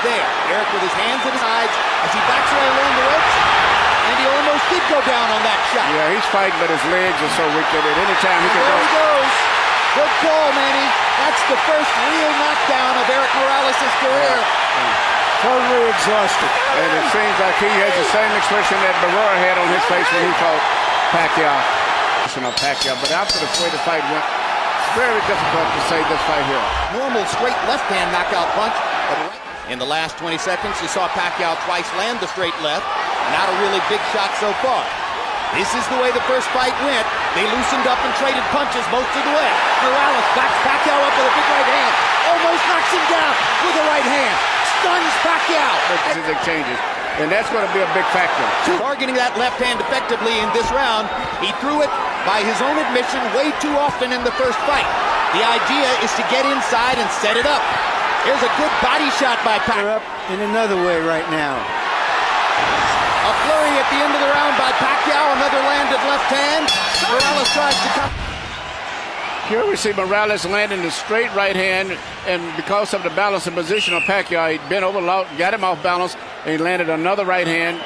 there. Eric with his hands at his sides as he backs away along the ropes. And he almost did go down on that shot. Yeah, he's fighting, but his legs are so weak that at any time he can go. There he goes. Good call, Manny. That's the first real knockdown of Eric Morales' career. Totally exhausted. And it seems like he has the same expression that Barrera had on his face when he fought Pacquiao. But after the way the fight went, it's very difficult to say this fight here. Normal straight left-hand knockout punch. But in the last 20 seconds, you saw Pacquiao twice land the straight left. Not a really big shot so far. This is the way the first fight went. They loosened up and traded punches most of the way. Morales backs Pacquiao up with a big right hand. Almost knocks him down with a right hand. Stuns Pacquiao. Exchanges. And that's going to be a big factor. Targeting that left hand effectively in this round. He threw it, by his own admission, way too often in the first fight. The idea is to get inside and set it up. Here's a good body shot by Pacquiao. In another way right now. A flurry at the end of the round by Pacquiao. Another landed left hand. Morales tries to come. Here we see Morales landing the straight right hand, and because of the balance and position of Pacquiao, he bent over, got him off balance, and he landed another right hand.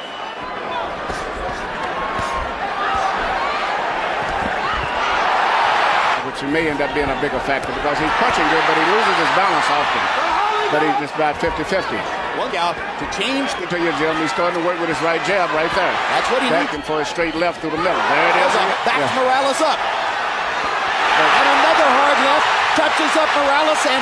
Which may end up being a bigger factor because he's punching good, but he loses his balance often. But he's just about 50-50. Look out to change. To your Jim, he's starting to work with his right jab right there. That's what he needs. Backing for his straight left through the middle. There it is. Backs Morales up. And another hard left touches up Morales and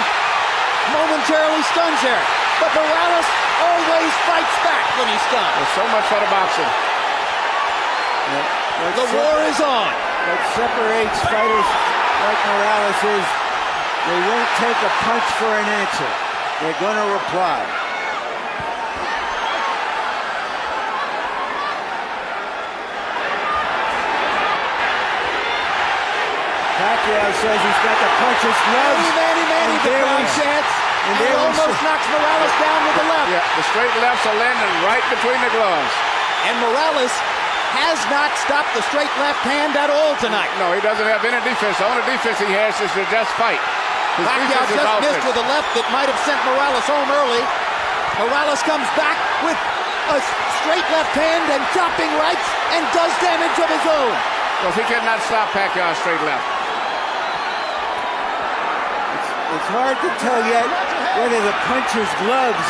momentarily stuns there. But Morales always fights back when he's stunned. There's so much for the boxing. The war is on. What separates fighters like Morales is they won't take a punch for an answer. They're going to reply. Pacquiao says he's got to punch his gloves. Manny, the crowd chants. And he almost knocks Morales down with the left. Yeah, the straight lefts are landing right between the gloves. And Morales has not stopped the straight left hand at all tonight. No, he doesn't have any defense. The only defense he has is to just fight. Pacquiao just missed with a left that might have sent Morales home early. Morales comes back with a straight left hand and chopping rights and does damage of his own. Because he cannot stop Pacquiao straight left. It's hard to tell yet whether the puncher's gloves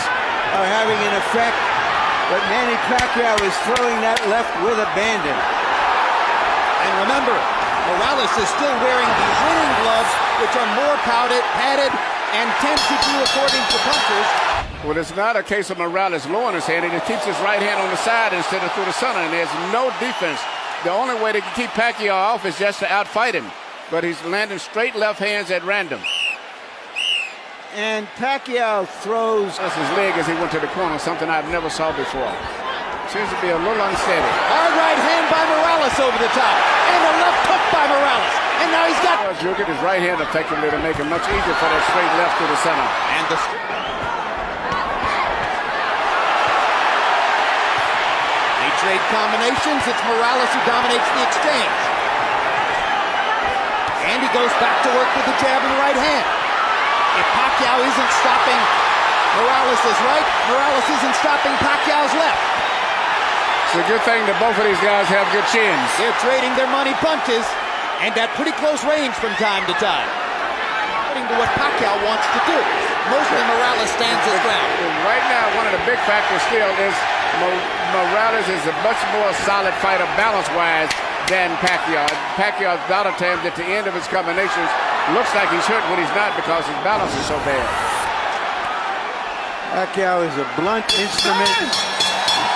are having an effect, but Manny Pacquiao is throwing that left with abandon. And remember, Morales is still wearing the winning gloves, which are more padded, and tend to do according to punchers. Well, it's not a case of Morales lowering his hand. He just keeps his right hand on the side instead of through the center, and there's no defense. The only way to keep Pacquiao off is just to outfight him. But he's landing straight left hands at random. And Pacquiao throws his leg as he went to the corner, something I've never saw before. Seems to be a little unsteady. Hard right hand by Morales over the top. And a left hook by Morales. And now he's got... He'll get his right hand effectively to make it much easier for that straight left to the center. And the... They trade combinations. It's Morales who dominates the exchange. And he goes back to work with the jab and the right hand. If Pacquiao isn't stopping Morales' right, Morales isn't stopping Pacquiao's left. It's a good thing that both of these guys have good chins. They're trading their money punches and at pretty close range from time to time. According to what Pacquiao wants to do. Mostly Morales stands his ground. Right now, one of the big factors still is Morales is a much more solid fighter balance-wise than Pacquiao. Pacquiao, a lot of times at the end of his combinations, looks like he's hurt when he's not because his balance is so bad. Pacquiao is a blunt instrument.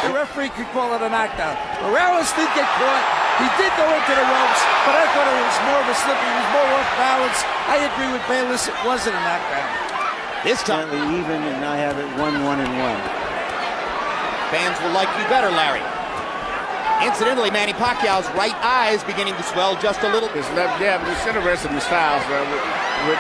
The referee could call it a knockdown. Morales did get caught. He did go into the ropes, but I thought it was more of a slip. He was more off balance. I agree with Bayless. It wasn't a knockdown. This time, even, and I have it 1-1-1. Fans will like you better, Larry. Incidentally, Manny Pacquiao's right eye is beginning to swell just a little. His left jab, it's interesting in the styles. With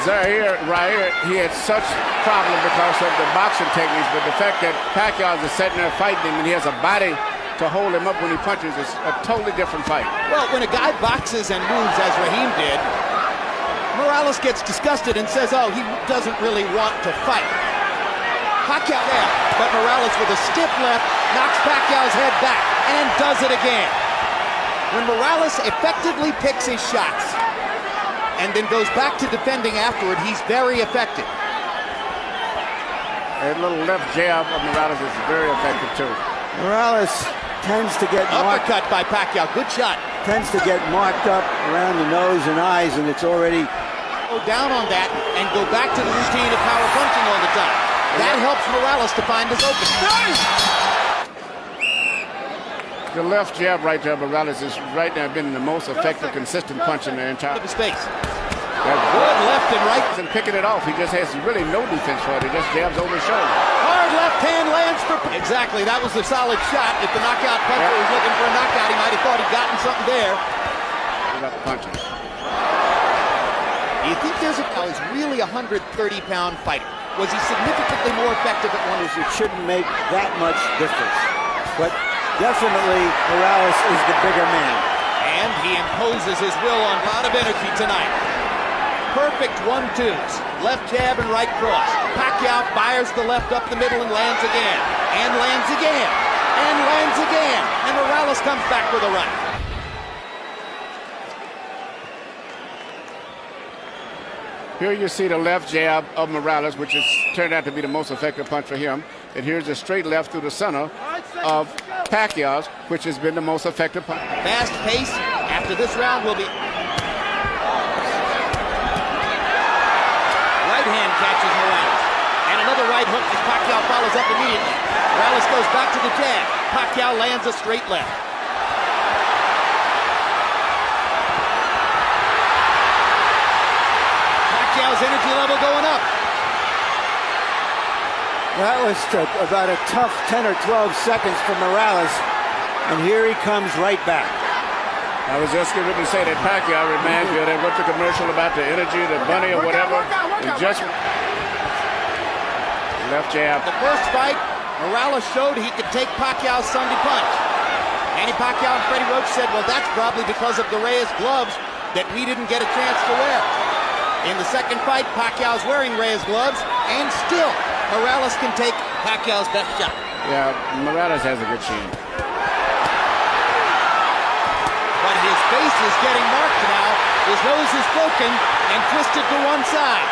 Zaire, right here, he had such problem because of the boxing techniques, but the fact that Pacquiao is sitting there fighting him and he has a body to hold him up when he punches is a totally different fight. Well, when a guy boxes and moves as Raheem did, Morales gets disgusted and says, oh, he doesn't really want to fight. Pacquiao there, but Morales with a stiff left knocks Pacquiao's head back and does it again. When Morales effectively picks his shots and then goes back to defending afterward, he's very effective. A little left jab of Morales is very effective too. Morales tends to get marked, Uppercut by Pacquiao, good shot. tends to get marked up around the nose and eyes, and it's already Go down on that and go back to the routine of power punching all the time. That helps Morales to find his opening. The left jab right there, Morales is right now been the most effective, consistent punch in the entire. Of his face. That's Good left and right. and picking it off. He just has really no defense for it. He just jabs over his shoulder. Hard left hand lands for... Exactly, that was a solid shot. If the knockout puncher was looking for a knockout, he might have thought he'd gotten something there. He got the punches. Do you think there's a... He's really a 130-pound fighter. Was he significantly more effective at one? it shouldn't make that much difference. But definitely Morales is the bigger man. And he imposes his will on a lot of energy tonight. Perfect 1-2s. Left jab and right cross. Pacquiao fires the left up the middle and lands again. And lands again. And lands again. And Morales comes back with a right. Here you see the left jab of Morales, which has turned out to be the most effective punch for him. And here's the straight left through the center of Pacquiao's, which has been the most effective punch. Fast pace. After this round will be... Right hand catches Morales. And another right hook as Pacquiao follows up immediately. Morales goes back to the jab. Pacquiao lands a straight left. Pacquiao's energy level going up. That was about a tough 10 or 12 seconds for Morales, and here he comes right back. I was just going to say that Pacquiao reminds me of that, what's the commercial about the energy, the bunny or whatever. And just left jab. The first fight, Morales showed he could take Pacquiao's Sunday punch. Manny Pacquiao and Freddie Roach said, well, that's probably because of the Reyes gloves that we didn't get a chance to wear. In the second fight, Pacquiao's wearing Reyes gloves, and still, Morales can take Pacquiao's best shot. Yeah, Morales has a good chin. But his face is getting marked now. His nose is broken and twisted to one side.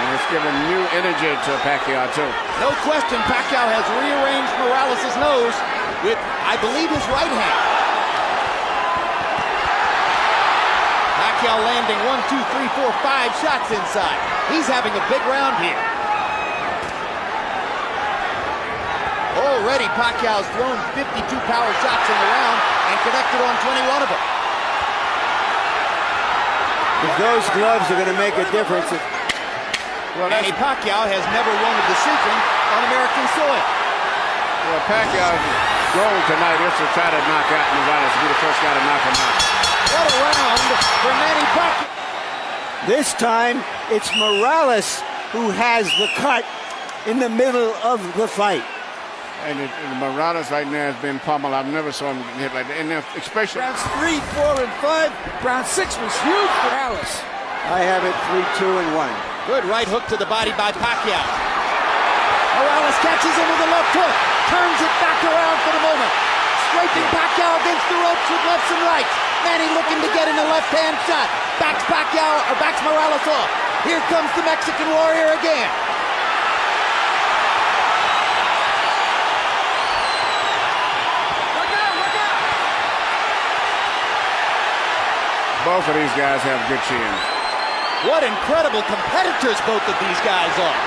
And it's given new energy to Pacquiao, too. No question, Pacquiao has rearranged Morales' nose with, I believe, his right hand. Pacquiao landing 1, 2, 3, 4, 5 shots inside. He's having a big round here. Already, Pacquiao's thrown 52 power shots in the round and connected on 21 of them. If those gloves are going to make a difference, Well, Manny Pacquiao has never won a decision on American soil. well, Pacquiao's goal tonight is to try to knock out Morales, be the first guy to knock him out. What a round for Manny Pacquiao. this time it's Morales who has the cut in the middle of the fight. And Morales right now has been pummeled. I've never saw him hit like that. And especially Rounds 3, 4, and 5. Round 6 was huge for Morales. I have it 3, 2, and 1. Good right hook to the body by Pacquiao. Morales catches him with a left hook. Turns it back around for the moment. Scraping Pacquiao against the ropes with lefts and rights. Manny looking to get in a left-hand shot. Backs Morales off. Here comes the Mexican Warrior again. both of these guys have good chins. What incredible competitors both of these guys are.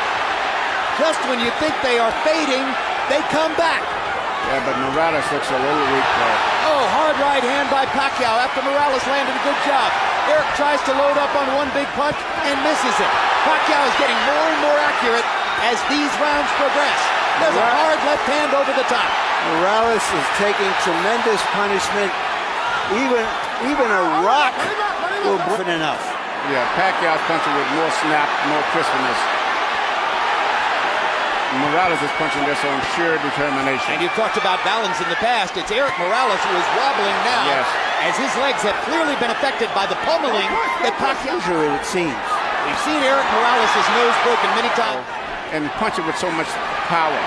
Just when you think they are fading, they come back. Yeah, but Morales looks a little weak there. Oh, hard right hand by Pacquiao after Morales landed a good job. Eric tries to load up on one big punch and misses it. Pacquiao is getting more and more accurate as these rounds progress. There's a hard left hand over the top. Morales is taking tremendous punishment. Even a rock will be enough. Yeah, Pacquiao's punching with more snap, more crispness. Morales is punching this on sheer determination. And you've talked about balance in the past. It's Eric Morales who is wobbling now, Yes. as his legs have clearly been affected by the pummeling that Pacquiao. Usually it seems. We've seen Eric Morales' nose broken many times. and punch it with so much power.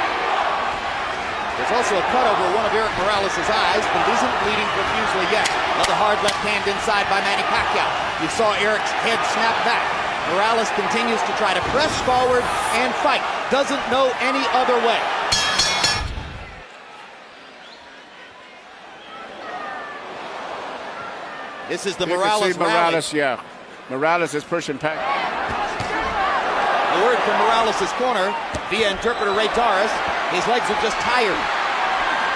There's also a cut over one of Eric Morales' eyes, but it isn't bleeding profusely yet. Another hard left hand inside by Manny Pacquiao. You saw Eric's head snap back. Morales continues to try to press forward and fight. Doesn't know any other way. This is the Morales rally. Yeah. Morales is pushing back. The word from Morales' corner via interpreter Ray Torres, his legs are just tired.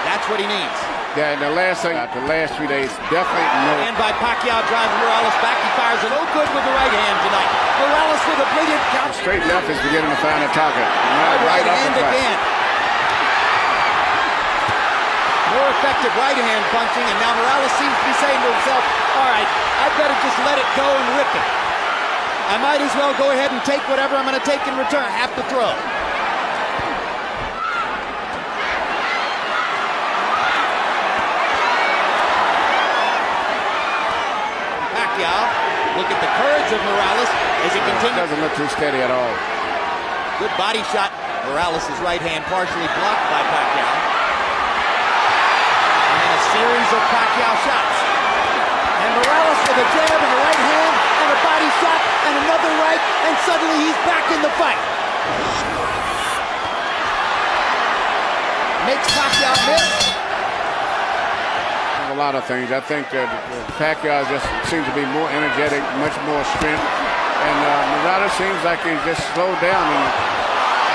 That's what he needs. Yeah, and the last 3 days, definitely no. And by Pacquiao driving Morales back. He fires it no good with the right hand tonight. Morales with a brilliant counter. Straight left is beginning to find a target. Right hand again. More effective right hand punching, and now Morales seems to be saying to himself, all right, I'd better just let it go and rip it. I might as well go ahead and take whatever I'm going to take in return. I have to throw. Pacquiao, look at the courage of Morales as he continues. Doesn't look too steady at all. Good body shot. Morales' right hand partially blocked by Pacquiao. A series of Pacquiao shots. And Morales with a jab and a right hand and a body shot and another right, and suddenly he's back in the fight. Makes Pacquiao miss. A lot of things. I think that Pacquiao just seems to be more energetic, much more strength. And Morales seems like he's just slowed down. And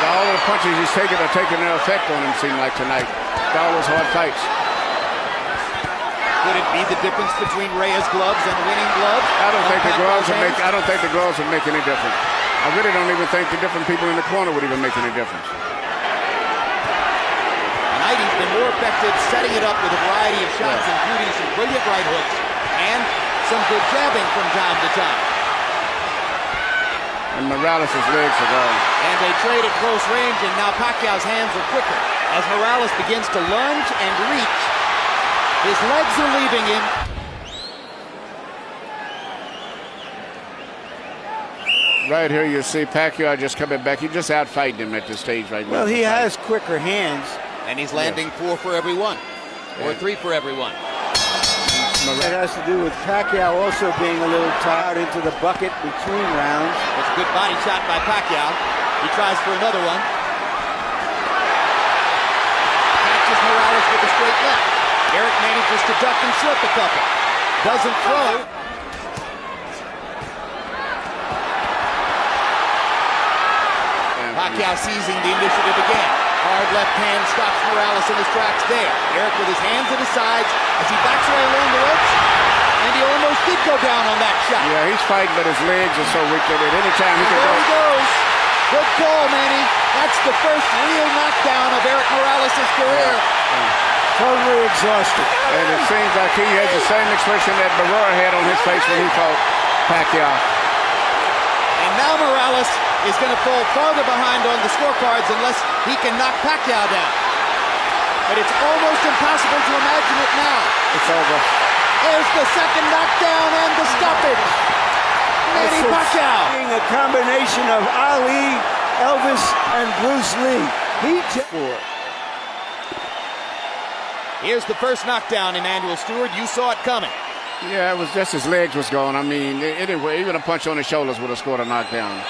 all the punches he's taking are taking their effect on him, seem like tonight. All those hard fights. Could it be the difference between Reyes gloves and winning gloves? I don't think the gloves would make any difference. I really don't even think the different people in the corner would even make any difference. Tonight he's been more effective setting it up with a variety of shots, including some brilliant right hooks and some good jabbing from time to time. And Morales' legs are gone. And they trade at close range, and now Pacquiao's hands are quicker. As Morales begins to lunge and reach, his legs are leaving him. Right here you see Pacquiao just coming back. He just out-fighting him at this stage right now. Well, he has quicker hands. And he's landing 4 for every one. Or 3 for every one. That has to do with Pacquiao also being a little tired into the bucket between rounds. It's a good body shot by Pacquiao. He tries for another one. Catches Morales with a straight left. Eric manages to duck and slip a couple. Doesn't throw. Pacquiao seizing the initiative again. Hard left hand stops Morales in his tracks there. Eric with his hands at his sides as he backs away along the ropes. And he almost did go down on that shot. Yeah, he's fighting, but his legs are so weak that at any time he can go. There he goes. Good call, Manny. That's the first real knockdown of Eric Morales' career. Totally exhausted. And it seems like he has the same expression that Barrera had on his face when he fought Pacquiao. And now Morales is going to fall farther behind on the scorecards unless he can knock Pacquiao down. But it's almost impossible to imagine it now. It's over. There's the second knockdown and the stoppage. Manny Pacquiao. Being a combination of Ali, Elvis, and Bruce Lee. Here's the first knockdown, Emmanuel Stewart. You saw it coming. Yeah, it was just his legs was going. I mean, anyway, even a punch on his shoulders would have scored a knockdown.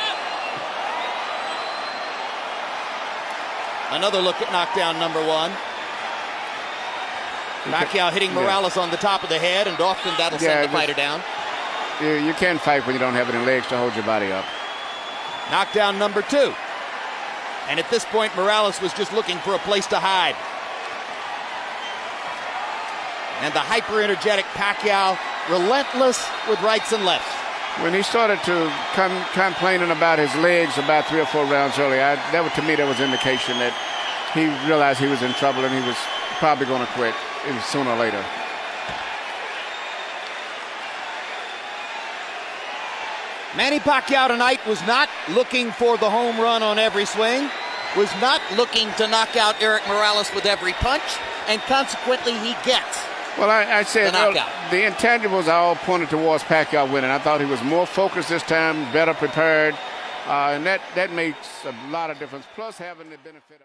Another look at knockdown number 1. Pacquiao hitting Morales on the top of the head, and often that'll send the fighter down. You can't fight when you don't have any legs to hold your body up. Knockdown number 2. And at this point, Morales was just looking for a place to hide. And the hyper-energetic Pacquiao, relentless with rights and lefts. When he started to complaining about his legs about 3 or 4 rounds earlier, to me that was indication that he realized he was in trouble and he was probably going to quit sooner or later. Manny Pacquiao tonight was not looking for the home run on every swing, was not looking to knock out Eric Morales with every punch, and consequently he gets Well, I said the intangibles are all pointed towards Pacquiao winning. I thought he was more focused this time, better prepared, And that makes a lot of difference. Plus having the benefit of